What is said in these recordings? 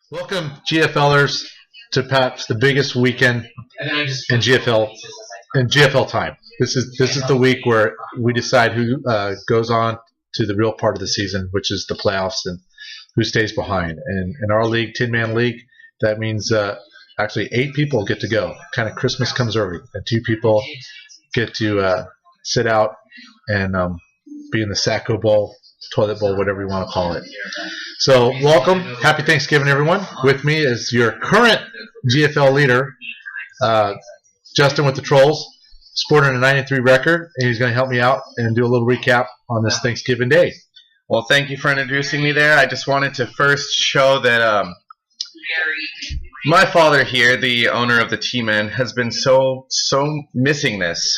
Welcome, GFLers, to perhaps the biggest weekend in GFL time. This is the week where we decide who goes on to the real part of the season, which is the playoffs, and who stays behind. And in our league, 10-man league, that means actually 8 people get to go. Kind of Christmas comes early, and 2 people get to sit out and be in the Sacco Bowl, toilet bowl, whatever you want to call it. So welcome. Happy Thanksgiving, everyone. With me is your current GFL leader, Justin with the Trolls, sporting a 9-3 record, and he's going to help me out and do a little recap on this Thanksgiving Day. Well, thank you for introducing me there. I just wanted to first show that my father here, the owner of the T-Men, has been so missing this.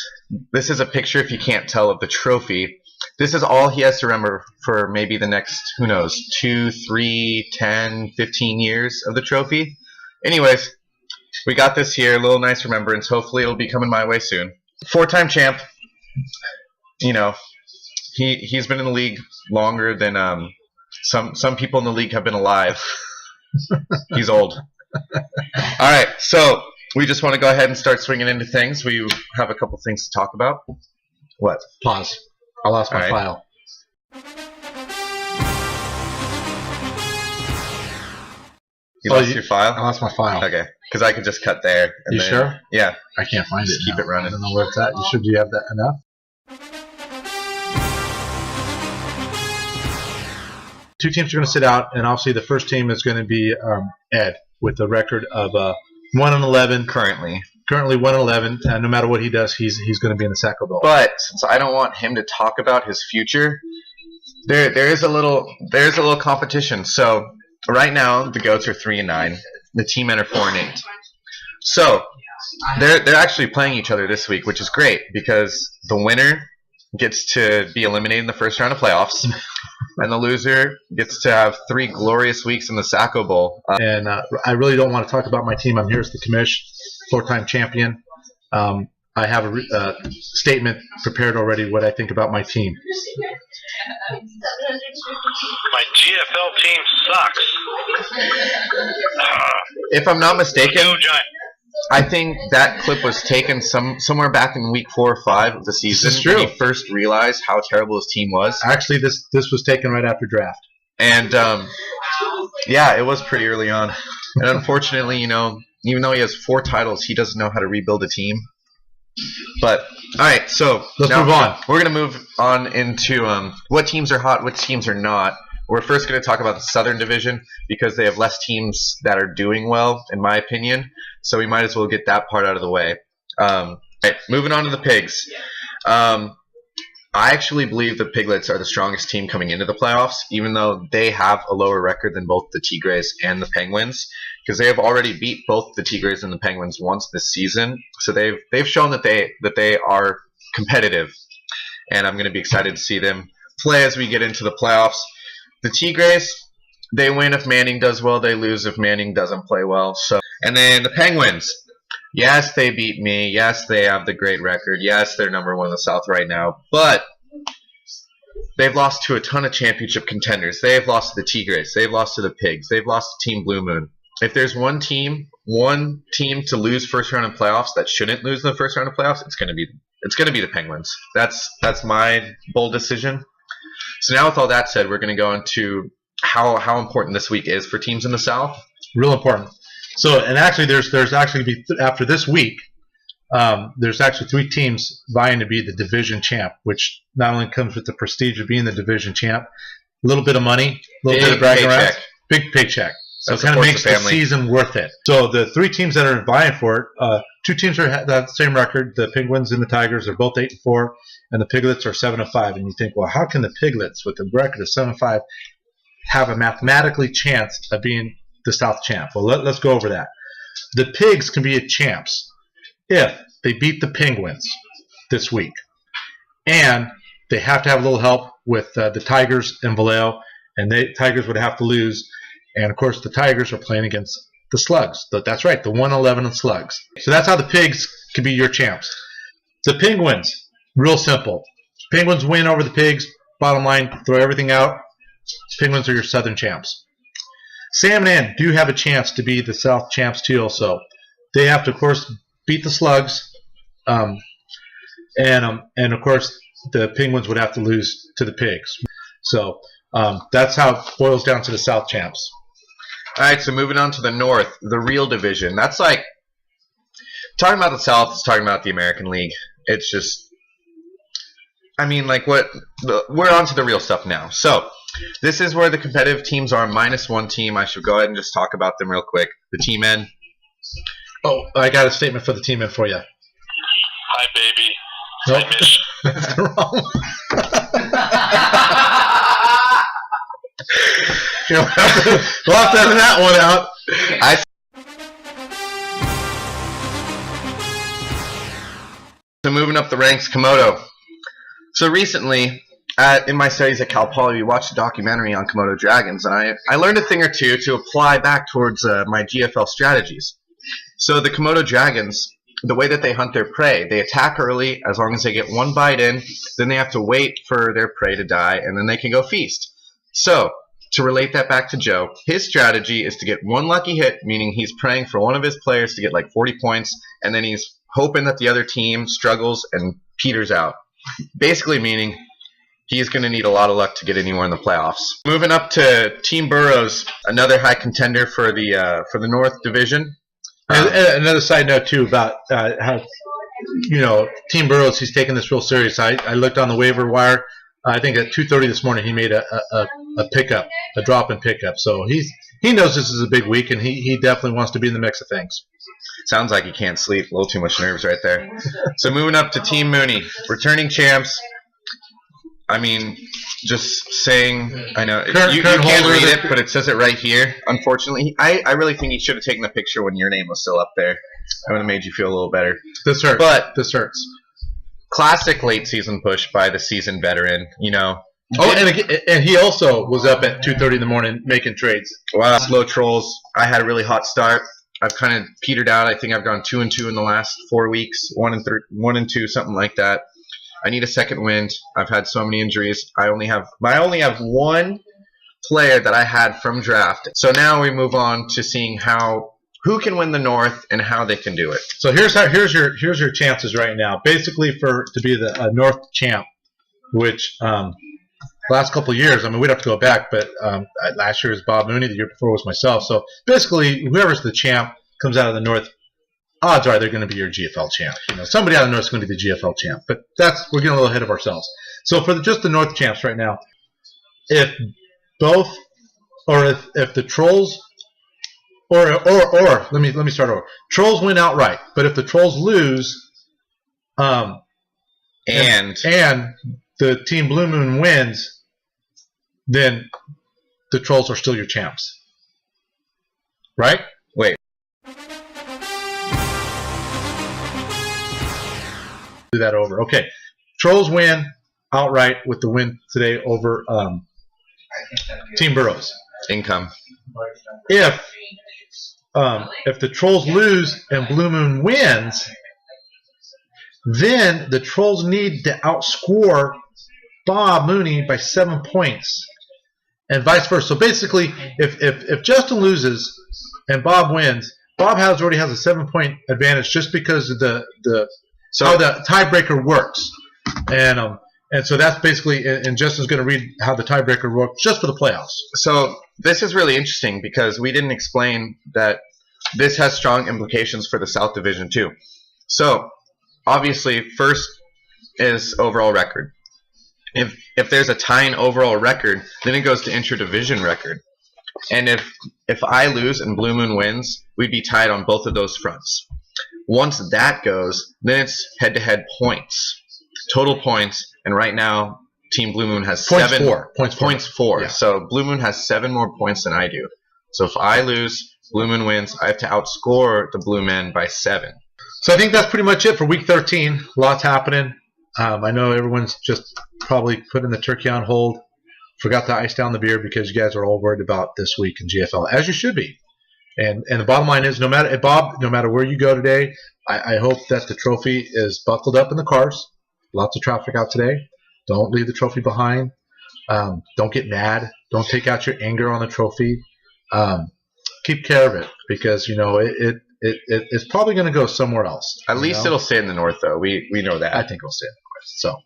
This is a picture, if you can't tell, of the trophy. This is all he has to remember for maybe the next, who knows, 2, 3, 10, 15 years of the trophy. Anyways, we got this here, a little nice remembrance. Hopefully it'll be coming my way soon. 4-time champ. You know, he's been in the league longer than some people in the league have been alive. He's old. All right, so we just want to go ahead and start swinging into things. We have a couple things to talk about. What? Pause. I lost my file. You lost your file? I lost my file. Okay, because I could just cut there. And you sure? Yeah. I can't find it. Keep it running. I don't know where it's at. You sure? Do you have that enough? 2 teams are going to sit out, and obviously the first team is going to be Ed with a record of 1-11 currently. Currently 1-11, and no matter what he does, he's going to be in the Sacco Bowl. But since I don't want him to talk about his future, there is a little competition. So right now the Goats are 3-9, the T-Men are 4-8. So they're actually playing each other this week, which is great because the winner gets to be eliminated in the first round of playoffs, and the loser gets to have 3 glorious weeks in the Sacco Bowl. And I really don't want to talk about my team. I'm here as the commish, 4-time champion. I have a statement prepared already what I think about my team. My GFL team sucks. If I'm not mistaken, I think that clip was taken somewhere back in week 4 or 5 of the season when he first realized how terrible his team was. Actually, this was taken right after draft. And, yeah, it was pretty early on. And unfortunately, you know, even though he has 4 titles, he doesn't know how to rebuild a team. But, all right, so let's move on. We're going to move on into what teams are hot, which teams are not. We're first going to talk about the Southern Division because they have less teams that are doing well, in my opinion. So we might as well get that part out of the way. All right, moving on to the Pigs. I actually believe the Piglets are the strongest team coming into the playoffs, even though they have a lower record than both the Tigres and the Penguins, because they have already beat both the Tigres and the Penguins once this season. So they've shown that they are competitive, and I'm going to be excited to see them play as we get into the playoffs. The Tigres, they win if Manning does well. They lose if Manning doesn't play well. And then the Penguins. Yes, they beat me. Yes, they have the great record. Yes, they're number 1 in the South right now. But they've lost to a ton of championship contenders. They have lost to the Tigres. They've lost to the Pigs. They've lost to Team Blue Moon. If there's one team to lose first round of playoffs that shouldn't lose the first round of playoffs, it's going to be the Penguins. That's my bold decision. So now with all that said, we're going to go into how important this week is for teams in the South. Real important. So, and actually, there's actually after this week, there's actually 3 teams vying to be the division champ, which not only comes with the prestige of being the division champ, a little bit of money, a little bit of bragging rights, big paycheck. So it kind of makes the season worth it. So the 3 teams that are vying for it, 2 teams have the same record. The Penguins and the Tigers are both 8-4, and the Piglets are 7-5. And you think, well, how can the Piglets with a record of 7-5 have a mathematically chance of being the South champ? Well, let's go over that. The Pigs can be champs if they beat the Penguins this week, and they have to have a little help with the Tigers and Vallejo, and the Tigers would have to lose. And of course, the Tigers are playing against the Slugs. That's right, the 1-11 Slugs. So that's how the Pigs can be your champs. The Penguins, real simple. Penguins win over the Pigs. Bottom line, throw everything out. Penguins are your Southern champs. Sam and Ann do have a chance to be the South champs too. Also, they have to, of course, beat the Slugs, and of course the Penguins would have to lose to the Pigs. So that's how it boils down to the South champs. All right, so moving on to the North, the real division. That's like talking about the South is talking about the American League. It's just, I mean, like we're on to the real stuff now. So this is where the competitive teams are minus one team. I should go ahead and just talk about them real quick. The Team N. Oh, I got a statement for the Team N for you. Hi, baby. Nope. I miss you. That's the wrong. We'll have to edit that one out. So moving up the ranks, Komodo. So recently, in my studies at Cal Poly, we watched a documentary on Komodo dragons, and I learned a thing or two to apply back towards my GFL strategies. So the Komodo dragons, the way that they hunt their prey, they attack early. As long as they get one bite in, then they have to wait for their prey to die, and then they can go feast. So to relate that back to Joe, his strategy is to get one lucky hit, meaning he's praying for one of his players to get like 40 points, and then he's hoping that the other team struggles and peters out. Basically meaning he's going to need a lot of luck to get anywhere in the playoffs. Moving up to Team Burrows, another high contender for the North Division. And another side note too about how Team Burrows, he's taking this real serious. I looked on the waiver wire. I think at 2:30 this morning he made a pickup, a drop in pickup. So he knows this is a big week, and he definitely wants to be in the mix of things. Sounds like he can't sleep. A little too much nerves right there. So moving up to Team Mooney, returning champs. I mean, just saying, I know you can't read it, but it says it right here. Unfortunately, I really think he should have taken the picture when your name was still up there. That would have made you feel a little better. This hurts. But this hurts. Classic late season push by the seasoned veteran. Oh, and he also was up at 2:30 in the morning making trades. Wow, slow trolls. I had a really hot start. I've kind of petered out. I think I've gone 2-2 in the last 4 weeks. 1-2, something like that. I need a second wind. I've had so many injuries. I only have one player that I had from draft. So now we move on to seeing who can win the North and how they can do it. So here's your chances right now. Basically, to be the North champ, which last couple of years, I mean, we'd have to go back, but last year was Bob Mooney. The year before was myself. So basically, whoever's the champ comes out of the North. Odds are they're going to be your GFL champ. Somebody out of the North is going to be the GFL champ. But we're getting a little ahead of ourselves. So for just the North champs right now, if the Trolls, or let me start over. Trolls win outright, but if the Trolls lose, and the Team Blue Moon wins, then the Trolls are still your champs. Right? Wait. Do that over. Okay. Trolls win outright with the win today over Team Burrows. Income. If the Trolls lose and Blue Moon wins, then the Trolls need to outscore Bob Mooney by 7 points, and vice versa. So basically, if Justin loses and Bob wins, Bob already has a 7-point advantage just because of how the tiebreaker works, and so that's basically. And Justin's going to read how the tiebreaker works just for the playoffs. So this is really interesting because we didn't explain that this has strong implications for the South Division too. So obviously, first is overall record. If there's a tying overall record, then it goes to intra-division record. And if I lose and Blue Moon wins, we'd be tied on both of those fronts. Once that goes, then it's head-to-head points, total points, and right now Team Blue Moon has points four. Yeah. So Blue Moon has 7 more points than I do. So if I lose, Blue Moon wins, I have to outscore the Blue Men by 7. So I think that's pretty much it for Week 13. Lots happening. I know everyone's just probably putting the turkey on hold. Forgot to ice down the beer because you guys are all worried about this week in GFL, as you should be. And the bottom line is, no matter where you go today, I hope that the trophy is buckled up in the cars. Lots of traffic out today. Don't leave the trophy behind. Don't get mad. Don't take out your anger on the trophy. keep care of it because it's probably going to go somewhere else. At least it'll stay in the north, though. We know that. I think it'll stay in the north. So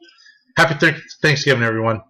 happy Thanksgiving, everyone.